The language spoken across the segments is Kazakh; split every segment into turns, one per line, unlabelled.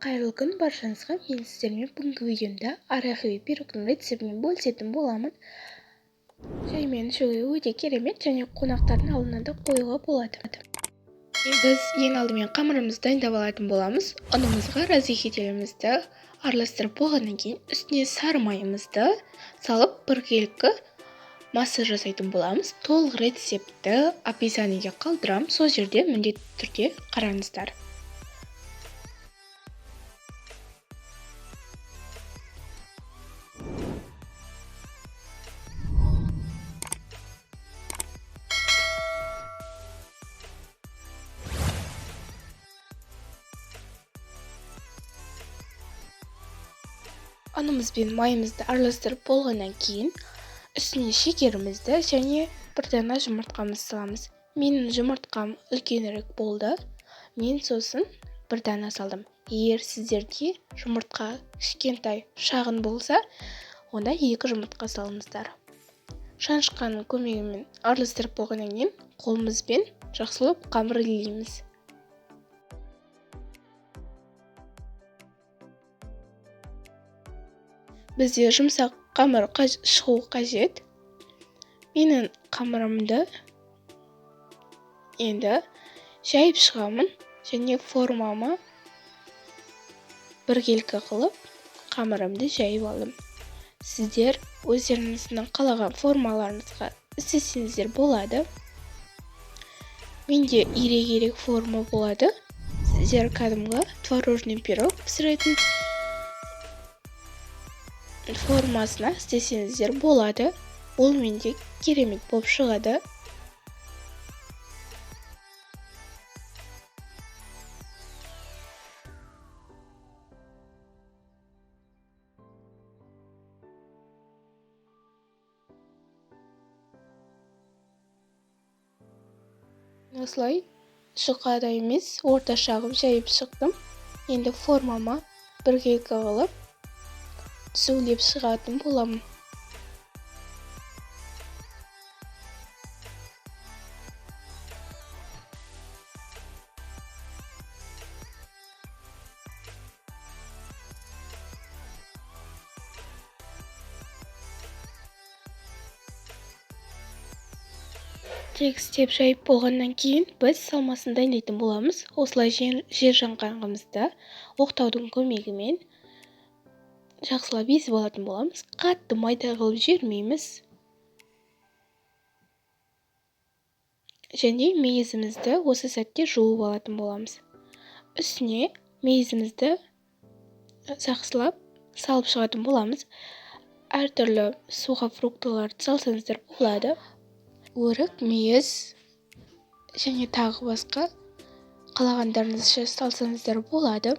Қайырлы күн баршаңызға. Мен сіздермен бүгінгі видеомда арахиви пирогтың рецептімен бөлісетін боламын. Шаймен ішуге өте керемет және қонақтардың алдына да қоюға болады. Біз ең алдымен қамырымызды дайындап алатын боламыз. Ұнымызға разъединителімізді араластырып болғаннан кейін үстіне сары майымызды салып біркелкі масса жасайтын боламыз. Толық рецепті описаниеге қалдырамын. Сол жерде міндетті түрде қараңыздар. Ұнымыз бен майымызды араластырып болғаннан кейін үстіне шекерімізді және бір дана жұмыртқамызды саламыз. Менің жұмыртқам үлкенірек болды. Мен сосын бір дана салдым. Егер сіздерде жұмыртқа кішкентай шағын болса, онда 2 жұмыртқа салыңыздар. Шанышқаның көмегімен араластырып болғаннан кейін қолымызбен жақсылап қамыр илейміз. Бізде жұмсақ қамыр шығу қажет. Менің қамырымды енді жайып шығамын және формама біркелкі қылып қамырымды жайып алдым. Сіздер өздеріңіздің қалаған формаларыңызға істесеңіздер болады. Менде ирек форма болады. Сіздер кәдімгі творожный пирог пісіретін формасына істесеңіздер болады. Ол менде керемет болып шығады. Осылай жұқада емес, орташа қылып жайып шықтым. Енді формама біркелкі қылып түзулеп шығатын боламын. Тегістеп жайып болғаннан кейін біз салмасын дайындайтын боламыз. Осылай жер жаңғағымызды оқтаудың көмегімен жақсылап езіп алатын боламыз. Қатты майда қылып жібермейміз. Және мейізімізді осы сәтте жуып алатын боламыз. Үстіне мейізімізді жақсылап салып шығатын боламыз. Әртүрлі суға фруктыларды салсаңыздар болады. Өрік, мейіз және тағы басқа қалағандарыңызды салсаңыздар болады.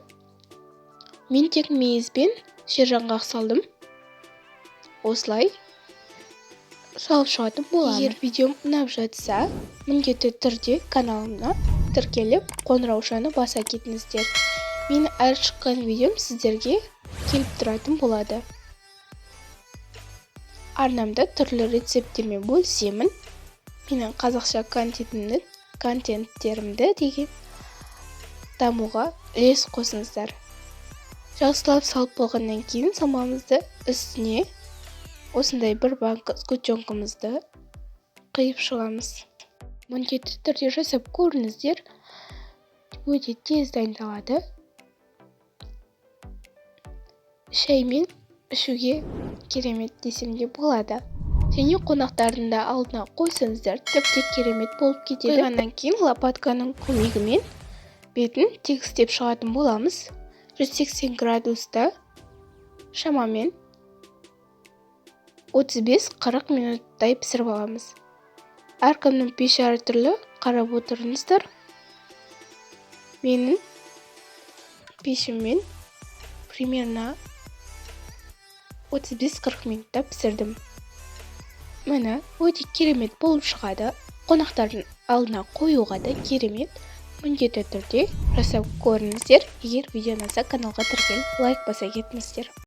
Мен тек мейіз бен жер жаңғақ салдым. Осылай салып шығатын боламын. Егер видеом ұнап жатса, міндетті түрде каналымна тіркеліп, қоңыраушаны баса кетіңіздер. Менің әр шыққан видеом сіздерге келіп тұратын болады. Арнамда түрлі рецепттермен бөлісемін. Менің қазақша контенттерімді деген дамуға үлес қосыңыздар. Жақсылап салып болғаннан кейін салмамызды үстіне осындай бір банка сгущенкамызды құйып шығамыз. Міндетті түрде жасап көріңіздер. Өте тез дайындалады. Шаймен ішуге керемет десем де болады. Және қонақтардың да алдына қойсаңыздар, тіпті керемет болып кетеді. Қойғаннан кейін лопатканың көмегімен бетін тегістеп шығатын боламыз. 180 градуста шамамен 35-40 минуттай пісіріп аламыз. Әркімнің пеші әртүрлі, қарап отырыңыздар. Менің пешіммен примерно 35-40 минутта пісірдім. Міне, өте керемет болып шығады. Қонақтардың алдына қоюға да керемет. Міндетті түрде жасап көріңіздер. Егер видео ұнаса, каналға тіркеліп лайк баса кетіңіздер.